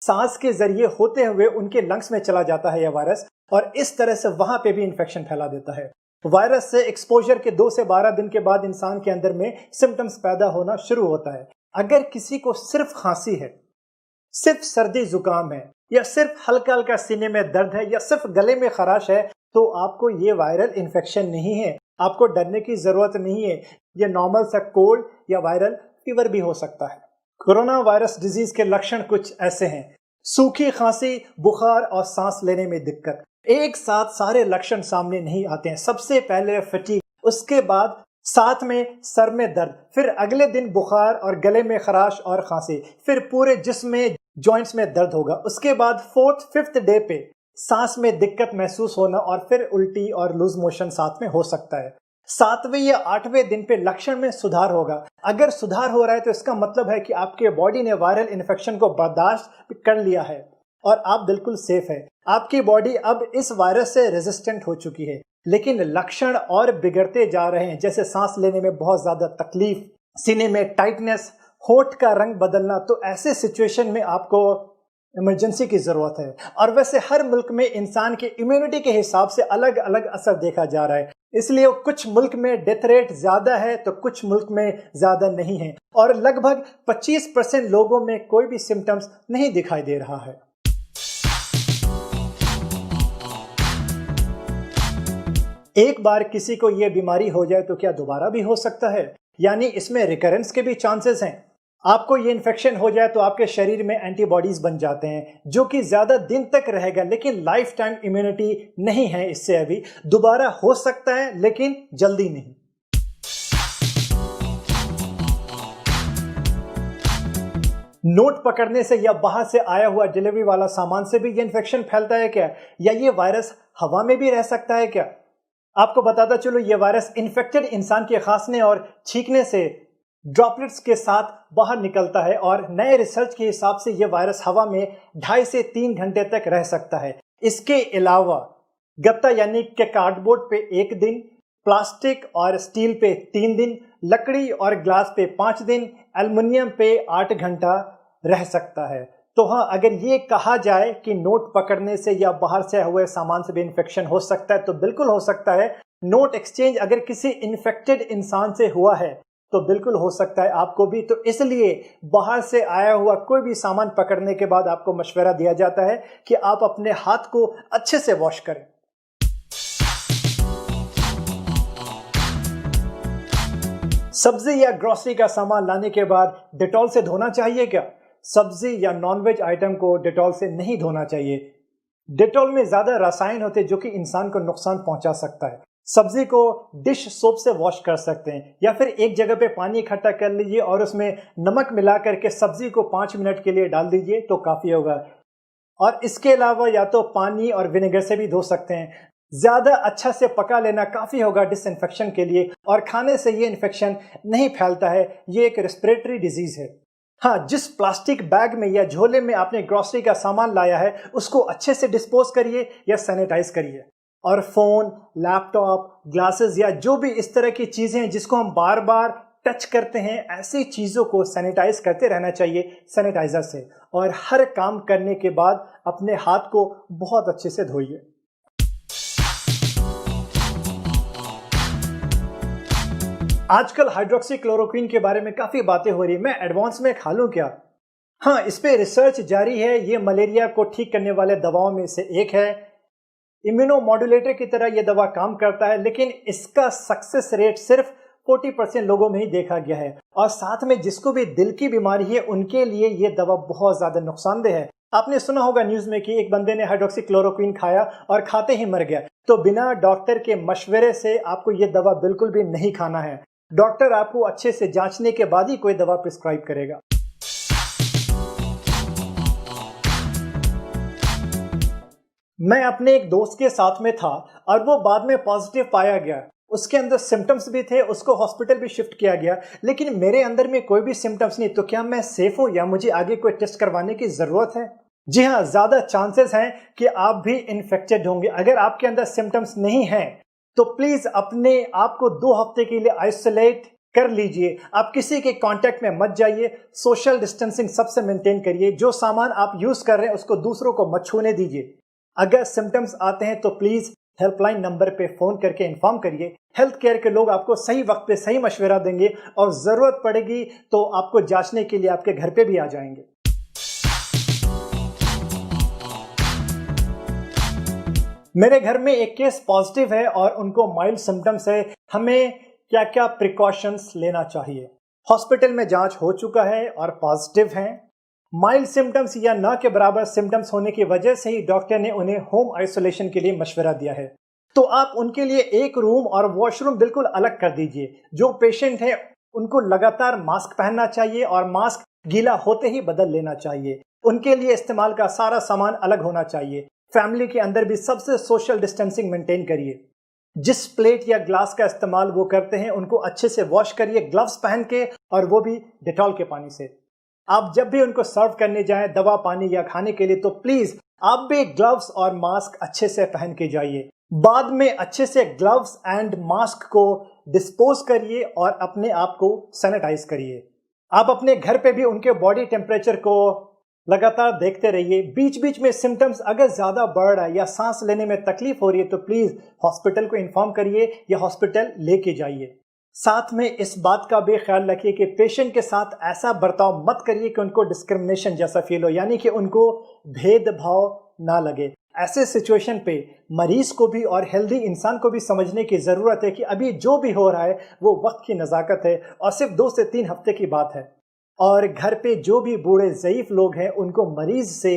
सांस के जरिए होते हुए उनके लंग्स में चला जाता है यह वायरस और इस तरह से वहां पे भी इन्फेक्शन फैला देता है। वायरस से एक्सपोजर के 2 से 12 दिन के बाद इंसान के अंदर में सिम्टम्स पैदा होना शुरू होता है। अगर किसी को सिर्फ खांसी है, सिर्फ सर्दी जुकाम है, या सिर्फ हल्का हल्का सीने में दर्द है, या सिर्फ गले में खराश है, तो आपको ये वायरल इन्फेक्शन नहीं है। आपको डरने की जरूरत नहीं है। ये नॉर्मल सा कोल्ड या वायरल फीवर भी हो सकता है। कोरोना वायरस डिजीज के लक्षण कुछ ऐसे हैं: सूखी खांसी, बुखार और सांस लेने में दिक्कत। एक साथ सारे लक्षण सामने नहीं आते हैं। सबसे पहले फटीग, उसके बाद साथ में सर में दर्द, फिर अगले दिन बुखार और गले में खराश और खांसी, फिर पूरे जिस्म में जॉइंट्स में दर्द होगा। उसके बाद 4th-5th डे पे सांस में दिक्कत महसूस होना और फिर उल्टी और लूज मोशन साथ में हो सकता है। 7वें या 8वें दिन पे लक्षण में सुधार होगा। अगर सुधार हो रहा है तो इसका मतलब है कि आपके बॉडी ने वायरल इन्फेक्शन को बर्दाश्त कर लिया है और आप बिल्कुल सेफ है। आपकी बॉडी अब इस वायरस से रेजिस्टेंट हो चुकी है। लेकिन लक्षण और बिगड़ते जा रहे हैं, जैसे सांस लेने में बहुत ज्यादा तकलीफ, सीने में टाइटनेस, होठ का रंग बदलना। तो ऐसे सिचुएशन में आपको इमरजेंसी की जरूरत है। और वैसे हर मुल्क में इंसान की इम्यूनिटी के हिसाब से अलग अलग असर देखा जा रहा है, इसलिए कुछ मुल्क में डेथ रेट ज्यादा है तो कुछ मुल्क में ज्यादा नहीं है और लगभग 25% लोगों में कोई भी सिम्टम्स नहीं दिखाई दे रहा है। एक बार किसी को यह बीमारी हो जाए तो क्या दोबारा भी हो सकता है? यानी इसमें रिकरेंस के भी चांसेस हैं। आपको ये इन्फेक्शन हो जाए तो आपके शरीर में एंटीबॉडीज बन जाते हैं जो कि ज्यादा दिन तक रहेगा, लेकिन लाइफ टाइम इम्यूनिटी नहीं है इससे। अभी दोबारा हो सकता है लेकिन जल्दी नहीं। नोट पकड़ने से या बाहर से आया हुआ डिलीवरी वाला सामान से भी ये इन्फेक्शन फैलता है क्या? या ये वायरस हवा में भी रह सकता है क्या? आपको बताता चलो, ये वायरस इन्फेक्टेड इंसान के खांसने और छींकने से ड्रॉपलेट्स के साथ बाहर निकलता है और नए रिसर्च के हिसाब से यह वायरस हवा में 2.5 से 3 घंटे तक रह सकता है। इसके अलावा गत्ता यानी कि कार्डबोर्ड पे 1 दिन, प्लास्टिक और स्टील पे 3 दिन, लकड़ी और ग्लास पे 5 दिन, एल्युमिनियम पे 8 घंटा रह सकता है। तो हाँ, अगर ये कहा जाए कि नोट पकड़ने से या बाहर से हुए सामान से भी इन्फेक्शन हो सकता है तो बिल्कुल हो सकता है। नोट एक्सचेंज अगर किसी इन्फेक्टेड इंसान से हुआ है तो बिल्कुल हो सकता है आपको भी। तो इसलिए बाहर से आया हुआ कोई भी सामान पकड़ने के बाद आपको मशवरा दिया जाता है कि आप अपने हाथ को अच्छे से वॉश करें। सब्जी या ग्रोसरी का सामान लाने के बाद डेटॉल से धोना चाहिए क्या? सब्जी या नॉनवेज आइटम को डेटॉल से नहीं धोना चाहिए। डेटॉल में ज्यादा रसायन होते हैं जो कि इंसान को नुकसान पहुंचा सकता है। सब्जी को डिश सोप से वॉश कर सकते हैं या फिर एक जगह पे पानी इकट्ठा कर लीजिए और उसमें नमक मिला करके सब्जी को 5 मिनट के लिए डाल दीजिए तो काफी होगा। और इसके अलावा या तो पानी और विनेगर से भी धो सकते हैं। ज्यादा अच्छा से पका लेना काफी होगा डिसइंफेक्शन के लिए। और खाने से ये इन्फेक्शन नहीं फैलता है, ये एक रेस्पिरेटरी डिजीज है। हाँ, जिस प्लास्टिक बैग में या झोले में आपने ग्रोसरी का सामान लाया है उसको अच्छे से डिस्पोज करिए या सैनिटाइज करिए। और फोन, लैपटॉप, ग्लासेस या जो भी इस तरह की चीजें हैं जिसको हम बार बार टच करते हैं, ऐसी चीजों को सैनिटाइज करते रहना चाहिए सैनिटाइजर से। और हर काम करने के बाद अपने हाथ को बहुत अच्छे से धोइए। आजकल हाइड्रोक्सीक्लोरोक्वीन के बारे में काफी बातें हो रही है, मैं एडवांस में खा लूं क्या? हाँ, इस पे रिसर्च जारी है। ये मलेरिया को ठीक करने वाले दवाओं में से एक है। इम्यूनोमॉड्यूलेटर की तरह यह दवा काम करता है, लेकिन इसका सक्सेस रेट सिर्फ 40% लोगों में ही देखा गया है। और साथ में जिसको भी दिल की बीमारी है उनके लिए यह दवा बहुत ज्यादा नुकसानदेह है। आपने सुना होगा न्यूज में कि एक बंदे ने हाइड्रोक्सीक्लोरोक्वीन खाया और खाते ही मर गया। तो बिना डॉक्टर के मशवरे से आपको यह दवा बिल्कुल भी नहीं खाना है। डॉक्टर आपको अच्छे से जांचने के बाद ही कोई दवा प्रिस्क्राइब करेगा। मैं अपने एक दोस्त के साथ में था और वो बाद में पॉजिटिव पाया गया। उसके अंदर सिम्टम्स भी थे, उसको हॉस्पिटल भी शिफ्ट किया गया, लेकिन मेरे अंदर में कोई भी सिम्टम्स नहीं। तो क्या मैं सेफ हूं या मुझे आगे कोई टेस्ट करवाने की जरूरत है? जी हाँ, ज्यादा चांसेस हैं कि आप भी इन्फेक्टेड होंगे। अगर आपके अंदर सिम्टम्स नहीं हैं तो प्लीज अपने आप को 2 हफ्ते के लिए आइसोलेट कर लीजिए। आप किसी के कांटेक्ट में मत जाइए, सोशल डिस्टेंसिंग सबसे मेंटेन करिए। जो सामान आप यूज कर रहे हैं उसको दूसरों को मत छूने दीजिए। अगर सिम्टम्स आते हैं तो प्लीज हेल्पलाइन नंबर पे फोन करके इन्फॉर्म करिए। हेल्थ केयर के लोग आपको सही वक्त पे सही मशवरा देंगे और जरूरत पड़ेगी तो आपको जांचने के लिए आपके घर पे भी आ जाएंगे। मेरे घर में एक केस पॉजिटिव है और उनको माइल्ड सिम्टम्स है। हमें क्या क्या प्रिकॉशंस लेना चाहिए? हॉस्पिटल में जांच हो चुका है और पॉजिटिव हैं। माइल्ड सिम्टम्स या ना के बराबर सिम्टम्स होने की वजह से ही डॉक्टर ने उन्हें होम आइसोलेशन के लिए मशवरा दिया है। तो आप उनके लिए एक रूम और वॉशरूम बिल्कुल अलग कर दीजिए। जो पेशेंट है उनको लगातार मास्क पहनना चाहिए और मास्क गीला होते ही बदल लेना चाहिए। उनके लिए इस्तेमाल का सारा सामान अलग होना चाहिए। फैमिली के अंदर भी सबसे सोशल डिस्टेंसिंग मेंटेन करिए। जिस प्लेट या ग्लास का इस्तेमाल वो करते हैं उनको अच्छे से वॉश करिए, ग्लव्स पहन के, और वो भी डेटॉल के पानी से। आप जब भी उनको सर्व करने जाएं दवा, पानी या खाने के लिए, तो प्लीज आप भी ग्लव्स और मास्क अच्छे से पहन के जाइए। बाद में अच्छे से ग्लव्स एंड मास्क को डिस्पोज करिए और अपने आप को सैनिटाइज करिए। आप अपने घर पे भी उनके बॉडी टेम्परेचर को लगातार देखते रहिए। बीच बीच में सिम्टम्स अगर ज्यादा बढ़ रहा है या सांस लेने में तकलीफ हो रही है तो प्लीज हॉस्पिटल को इन्फॉर्म करिए या हॉस्पिटल लेके जाइए। साथ में इस बात का भी ख्याल रखिए कि पेशेंट के साथ ऐसा बर्ताव मत करिए कि उनको डिस्क्रिमिनेशन जैसा फील हो, यानी कि उनको भेदभाव ना लगे। ऐसे सिचुएशन पे मरीज को भी और हेल्दी इंसान को भी समझने की जरूरत है कि अभी जो भी हो रहा है वो वक्त की नज़ाकत है और सिर्फ 2 से 3 हफ्ते की बात है। और घर पे जो भी बूढ़े ज़ईफ लोग हैं उनको मरीज से